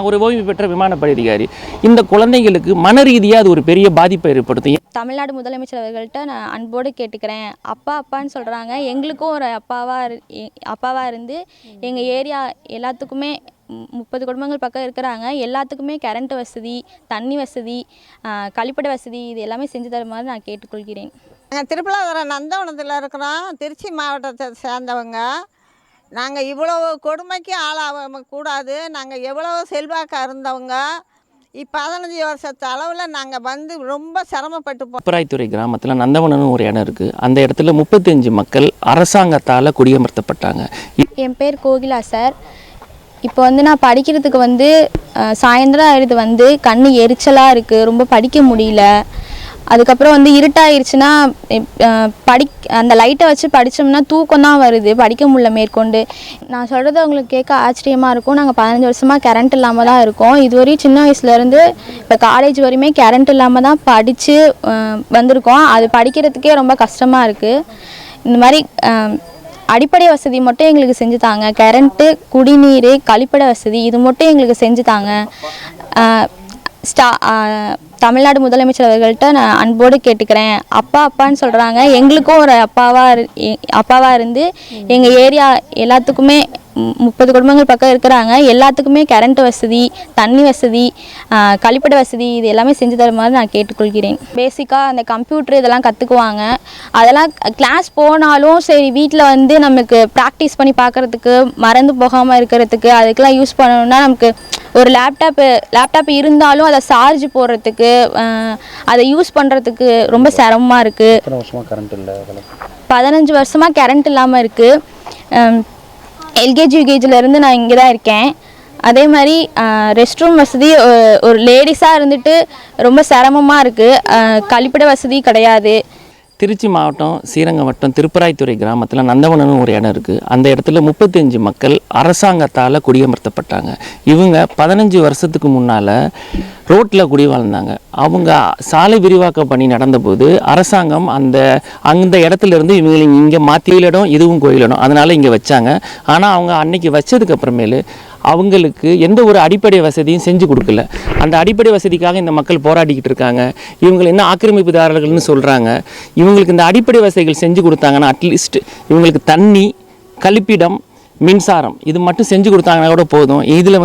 ஒரு ஓய்வு பெற்ற விமானப்படை அதிகாரி. இந்த குழந்தைங்களுக்கு மன ரீதியாக அது ஒரு பெரிய பாதிப்பை ஏற்படுத்தும். தமிழ்நாடு முதலமைச்சர் அவர்கள்ட்ட நான் அன்போடு கேட்டுக்கிறேன். அப்பான்னு சொல்கிறாங்க. எங்களுக்கும் ஒரு அப்பாவாக இருந்து எங்கள் ஏரியா எல்லாத்துக்குமே 30 குடும்பங்கள் பக்கம் இருக்கிறாங்க. எல்லாத்துக்குமே கரண்ட் வசதி, தண்ணி வசதி, கழிப்பிட வசதி இது எல்லாமே செஞ்சு தருமாறு நான் கேட்டுக்கொள்கிறேன். நாங்கள் திருப்பலாதுறை நந்தவனத்தில் இருக்கிறோம். திருச்சி மாவட்டத்தை சேர்ந்தவங்க. நாங்கள் இவ்வளவு கொடுமைக்கு ஆளாக கூடாது. நாங்கள் எவ்வளோ செல்வாக்காக இருந்தவங்க. 15 வருஷத்து அளவில் நாங்கள் வந்து ரொம்ப சிரமப்பட்டு திருப்பராய்த்துறை கிராமத்தில் நந்தவனம்னு ஒரு இடம் இருக்குது. அந்த இடத்துல 35 மக்கள் அரசாங்கத்தால் குடியமர்த்தப்பட்டாங்க. என் பேர் கோகிலா சார். இப்போ நான் படிக்கிறதுக்கு சாயந்தரம் ஆயிடுது, கண் எரிச்சலாக இருக்குது, ரொம்ப படிக்க முடியல. அதுக்கப்புறம் இருட்டாயிருச்சுன்னா அந்த லைட்டை வச்சு படித்தோம்னா தூக்கம் தான் வருது, படிக்க முடியல மேற்கொண்டு. நான் சொல்கிறது அவங்களுக்கு கேட்க ஆச்சரியமாக இருக்கும். நாங்கள் 15 வருஷமாக கரண்ட் இல்லாமல் தான் இருக்கோம். இதுவரையும் சின்ன வயசுலேருந்து இப்போ காலேஜ் வரையுமே கரண்ட் இல்லாமல் தான் படித்து வந்திருக்கோம். அது படிக்கிறதுக்கே ரொம்ப கஷ்டமாக இருக்குது. இந்த மாதிரி அடிப்படை வசதி மட்டும் எங்களுக்கு செஞ்சு தாங்க. கரண்ட்டு, குடிநீர், கழிப்பிட வசதி இது மட்டும் எங்களுக்கு செஞ்சு தாங்க. தமிழ்நாடு முதலமைச்சர் அவர்கள்ட்ட நான் அன்போடு கேட்டுக்கிறேன். அப்பான்னு சொல்கிறாங்க. எங்களுக்கும் ஒரு அப்பாவாக இருந்து எங்கள் ஏரியா எல்லாத்துக்குமே 30 குடும்பங்கள் பக்கம் இருக்கிறாங்க. எல்லாத்துக்குமே கரண்ட் வசதி, தண்ணி வசதி, கழிப்பிட வசதி இது எல்லாமே செஞ்சு தருமாறு நான் கேட்டுக்கொள்கிறேன். பேசிக்காக அந்த கம்ப்யூட்டர் இதெல்லாம் கற்றுக்குவாங்க. அதெல்லாம் கிளாஸ் போனாலும் சரி, வீட்டில் நமக்கு ப்ராக்டிஸ் பண்ணி பார்க்குறதுக்கு, மறந்து போகாமல் இருக்கிறதுக்கு, அதுக்கெலாம் யூஸ் பண்ணணுன்னா நமக்கு ஒரு லேப்டாப் இருந்தாலும் அதை சார்ஜ் போடுறதுக்கு, அதை யூஸ் பண்ணுறதுக்கு ரொம்ப சிரமமாக இருக்குது. 15 வருஷமாக கரண்ட் இல்லாமல் இருக்குது. எல்கேஜி யூகேஜிலேருந்து நான் இங்கே தான் இருக்கேன். அதே மாதிரி ரெஸ்ட் ரூம் வசதி ஒரு லேடிஸாக இருந்துட்டு ரொம்ப சிரமமாக இருக்குது. கழிப்பிட வசதி கிடையாது. திருச்சி மாவட்டம் ஸ்ரீரங்கம் வட்டம் திருப்பராய்த்துறை கிராமத்தில் நந்தவனம்னு ஒரு இடம் இருக்குது. அந்த இடத்துல 35 மக்கள் அரசாங்கத்தால் குடியமர்த்தப்பட்டாங்க. இவங்க 15 வருஷத்துக்கு முன்னால் ரோட்டில் குடி வாழ்ந்தாங்க. அவங்க சாலை விரிவாக்க பணி நடந்தபோது அரசாங்கம் அந்த இடத்துலேருந்து இவங்களை இங்கே கோயிலிடம், இதுவும் கோயிலிடம், அதனால் இங்கே வச்சாங்க. ஆனால் அவங்க அன்னைக்கு வச்சதுக்கப்புறமேலு அவங்களுக்கு எந்த ஒரு அடிப்படை வசதியும் செஞ்சு கொடுக்கல. அந்த அடிப்படை வசதிக்காக இந்த மக்கள் போராடிக்கிட்டு இருக்காங்க. இவங்களை என்ன ஆக்கிரமிப்புதாரர்கள்னு சொல்கிறாங்க. இவங்களுக்கு இந்த அடிப்படை வசதிகள் செஞ்சு கொடுத்தாங்கன்னா அட்லீஸ்ட் இவங்களுக்கு தண்ணி, கழிப்பிடம், மின்சாரம் இது மட்டும் செஞ்சு கொடுத்தாங்கன்னா கூட போதும். இதில்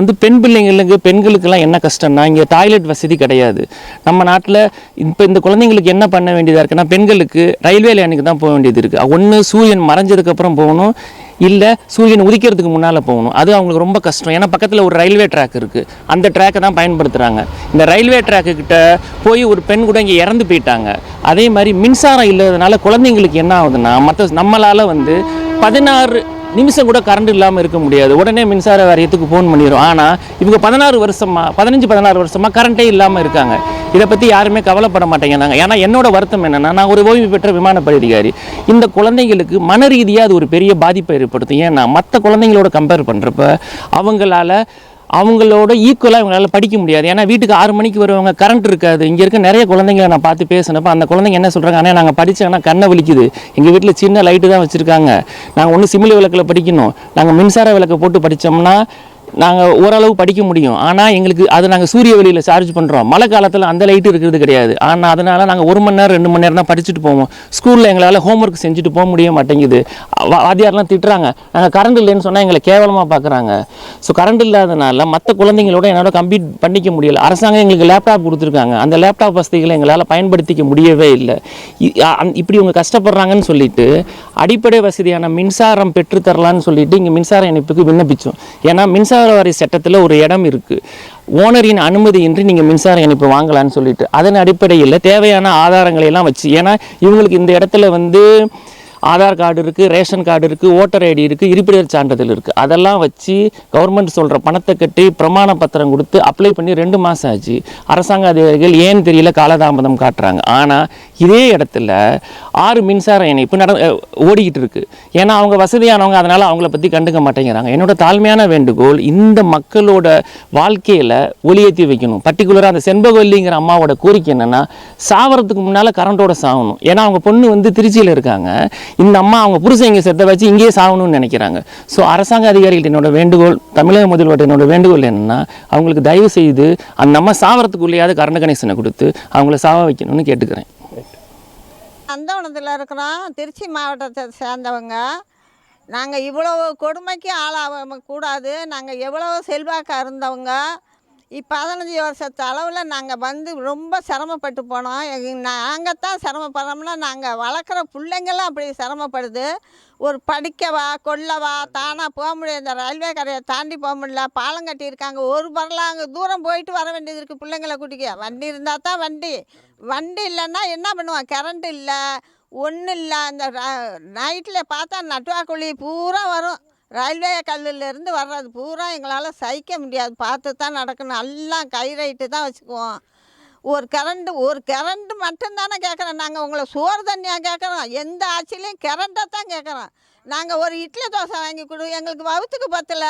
பெண்களுக்கெல்லாம் என்ன கஷ்டம்னா, இங்கே டாய்லெட் வசதி கிடையாது. நம்ம நாட்டில் இப்போ இந்த குழந்தைங்களுக்கு என்ன பண்ண வேண்டியதாக இருக்குன்னா, பெண்களுக்கு ரயில்வே லைனுக்கு தான் போக வேண்டியது இருக்குது. ஒன்று சூரியன் மறைஞ்சதுக்கப்புறம் போகணும், இல்லை சூரியன் உதிக்கிறதுக்கு முன்னால் போகணும். அது அவங்களுக்கு ரொம்ப கஷ்டம். ஏன்னா பக்கத்தில் ஒரு ரயில்வே ட்ராக் இருக்குது. அந்த ட்ராக்கை தான் பயன்படுத்துகிறாங்க. இந்த ரயில்வே ட்ராக்குக்கிட்ட போய் ஒரு பெண் கூட இங்கே இறந்து போயிட்டாங்க. அதே மாதிரி மின்சாரம் இல்லாததுனால குழந்தைங்களுக்கு என்ன ஆகுதுன்னா, நம்மளால் 16 நிமிஷம் கூட கரண்ட் இல்லாமல் இருக்க முடியாது. உடனே மின்சார வாரியத்துக்கு ஃபோன் பண்ணிடும். ஆனால் இவங்க 15-16 வருஷமாக கரண்ட்டே இல்லாமல் இருக்காங்க. இதை பற்றி யாருமே கவலைப்பட மாட்டேங்கிறாங்க. ஏன்னா என்னோட வருத்தம் என்னென்னா, நான் ஒரு ஓய்வு பெற்ற விமானப்படை அதிகாரி. இந்த குழந்தைங்களுக்கு மன ரீதியாக அது ஒரு பெரிய பாதிப்பை ஏற்படுத்தும். ஏன்னா மற்ற குழந்தைங்களோட கம்பேர் பண்ணுறப்ப அவங்களோட ஈக்குவலாக இவங்களால் படிக்க முடியாது. ஏன்னா வீட்டுக்கு 6 மணிக்கு வருவாங்க, கரண்ட் இருக்காது. இங்கே இருக்க நிறைய குழந்தைங்களை நான் பார்த்து பேசினப்போ அந்த குழந்தைங்க என்ன சொல்கிறாங்க, ஆனால் நாங்கள் படித்தோன்னா கண்ணை வலிக்குது, எங்கள் வீட்டில் சின்ன லைட்டு தான் வச்சுருக்காங்க, நாங்கள் ஒன்று சிமிலி விளக்கில் படிக்கணும், நாங்கள் மின்சார விளக்கை போட்டு படித்தோம்னா நாங்கள் ஓரளவு படிக்க முடியும். ஆனால் எங்களுக்கு அது நாங்கள் சூரிய வெளியில் சார்ஜ் பண்ணுறோம். மழை காலத்தில் அந்த லைட்டு இருக்கிறது கிடையாது. ஆனால் அதனால் நாங்கள் 1 மணி நேரம் 2 மணி நேரம் தான் படிச்சுட்டு போவோம். ஸ்கூலில் எங்களால் ஹோம்ஒர்க் செஞ்சுட்டு போக முடிய மாட்டேங்குது. வாத்தியாரெலாம் திட்டுறாங்க. நாங்கள் கரண்ட் இல்லைன்னு சொன்னால் எங்களை கேவலமாக பார்க்குறாங்க. ஸோ கரண்ட் இல்லாதனால மற்ற குழந்தைங்களோட என்னால் கம்ப்ளீட் பண்ணிக்க முடியலை. அரசாங்கம் எங்களுக்கு லேப்டாப் கொடுத்துருக்காங்க. அந்த லேப்டாப் வசதிகளை எங்களால் பயன்படுத்திக்க முடியவே இல்லை. இப்படி இவங்க கஷ்டப்படுறாங்கன்னு சொல்லிட்டு அடிப்படை வசதியான மின்சாரம் பெற்றுத்தரலான்னு சொல்லிட்டு இங்கே மின்சார இணைப்புக்கு விண்ணப்பித்தோம். ஏன்னா மின்சார வாரிய சட்டத்தில் ஒரு இடம் இருக்குது, ஓனரின் அனுமதியின்றி நீங்கள் மின்சார இணைப்பு வாங்கலான்னு சொல்லிட்டு. அதன் அடிப்படையில் தேவையான ஆதாரங்களை எல்லாம் வச்சு, ஏன்னா இவங்களுக்கு இந்த இடத்துல ஆதார் கார்டு இருக்குது, ரேஷன் கார்டு இருக்குது, ஓட்டர் ஐடி இருக்குது, இருப்பிடர் சான்றிதழ் இருக்குது. அதெல்லாம் வச்சு கவர்மெண்ட் சொல்கிற பணத்தை கட்டி பிரமாண பத்திரம் கொடுத்து அப்ளை பண்ணி 2 மாதம் ஆச்சு. அரசாங்க அதிகாரிகள் ஏன்னு தெரியல காலதாமதம் காட்டுறாங்க. ஆனால் இதே இடத்துல 6 மின்சார இணைப்பு ஓடிக்கிட்டு இருக்குது. ஏன்னா அவங்க வசதியானவங்க, அதனால் அவங்கள பற்றி கண்டுக்க மாட்டேங்கிறாங்க. என்னோட தாழ்மையான வேண்டுகோள், இந்த மக்களோட வாழ்க்கையில் ஒளியேற்றி வைக்கணும். பர்டிகுலராக அந்த செண்பகவல்லிங்கிற அம்மாவோட கோரிக்கை என்னென்னா, சாவறதுக்கு முன்னால் கரண்டோட சாகணும். ஏன்னா அவங்க பொண்ணு திருச்சியில் இருக்காங்க. இந்த அம்மா அவங்க புருஷன் இங்கே செத்த வச்சு இங்கேயே சாகணும்னு நினைக்கிறாங்க. ஸோ அரசாங்க அதிகாரிகிட்ட என்னோட வேண்டுகோள், தமிழக முதல்வர்கிட்ட என்னோட வேண்டுகோள் என்னென்னா, அவங்களுக்கு தயவு செய்து அந்த அம்மா சாவறதுக்குள்ளேயாவது கரண்ட் கனெக்ஷனை கொடுத்து அவங்கள சாவ வைக்கணும்னு கேட்டுக்கிறேன். நந்தவனத்தில் இருக்கிறோம், திருச்சி மாவட்டத்தை சேர்ந்தவங்க. நாங்கள் இவ்வளோ கொடுமைக்கு ஆளாக கூடாது. நாங்கள் எவ்வளோ செல்வாக்காக இருந்தவங்க. 15 வருஷத்து அளவில் நாங்கள் வந்து ரொம்ப சிரமப்பட்டு போனோம். நாங்கள் தான் சிரமப்படுறோம்னா, நாங்கள் வளர்க்குற பிள்ளைங்களாம் அப்படி சிரமப்படுது. ஒரு படிக்கவா கொல்லவா தானாக போக முடியாது. இந்த ரயில்வே கரையை தாண்டி போக முடியல. பாலம் கட்டியிருக்காங்க, ஒரு பரலாங்க தூரம் போயிட்டு வர வேண்டியது இருக்குது பிள்ளைங்களை கூட்டிக்க. வண்டி இருந்தால் தான் வண்டி இல்லைன்னா என்ன பண்ணுவான்? கரண்ட் இல்லை, ஒன்றும் இல்லை. அந்த நைட்டில் பார்த்தா நட்டுவாக்குழி பூரா வரும். ரயில்வே கல்லிலேருந்து வர்றது பூரா எங்களால் சகிக்க முடியாது. பார்த்து தான் நடக்கணும். எல்லாம் கை ரைட்டு தான் வச்சுக்குவோம். ஒரு கரண்ட்டு மட்டும்தானே கேட்குறோம். நாங்கள் உங்களை சோறு தண்ணியாக கேட்குறோம். எந்த ஆட்சியிலையும் கரண்ட்டை தான் கேட்குறோம். நாங்கள் ஒரு இட்லி தோசை வாங்கி எங்களுக்கு வவுத்துக்கு பத்தல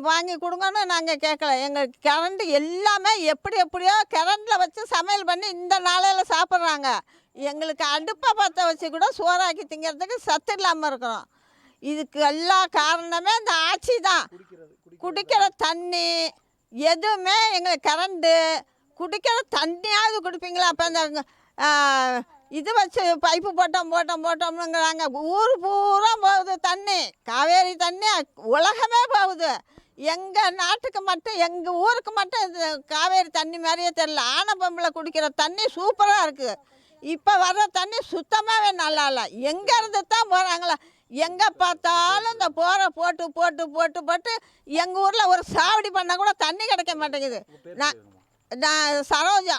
வாங்கி கொடுங்கன்னு நாங்கள் கேட்கல. எங்களுக்கு கரண்ட்டு எல்லாமே எப்படியோ கரண்டில் வச்சு சமையல் பண்ணி இந்த நாளையில் சாப்பிட்றாங்க. எங்களுக்கு அடுப்பை பற்ற வச்சு கூட சோறாக்கி திங்கிறதுக்கு சத்து இல்லாமல் இருக்கிறோம். இதுக்கு எல்லா காரணமே இந்த ஆட்சி தான். குடிக்கிற தண்ணி எதுவுமே எங்களுக்கு கரண்ட்டு, குடிக்கிற தண்ணியாவது குடிப்பீங்களா? அப்போ இந்த இது வச்சு பைப்பு போட்டோம்னுங்கிறாங்க. ஊர் பூரா போகுது தண்ணி, காவேரி தண்ணி உலகமே போகுது. எங்கள் நாட்டுக்கு மட்டும், எங்கள் ஊருக்கு மட்டும் இது காவேரி தண்ணி மாதிரியே தெரியல. ஆனை பொம்பளை குடிக்கிற தண்ணி சூப்பராக இருக்குது. இப்போ வர்ற தண்ணி சுத்தமாகவே நல்லா இல்லை. எங்கேருந்து தான் போகிறாங்களா? எங்கே பார்த்தாலும் இந்த போரை போட்டு எங்கள் ஊரில் ஒரு சாவடி பண்ணால் கூட தண்ணி கிடைக்க மாட்டேங்குது. நான் சரோஜா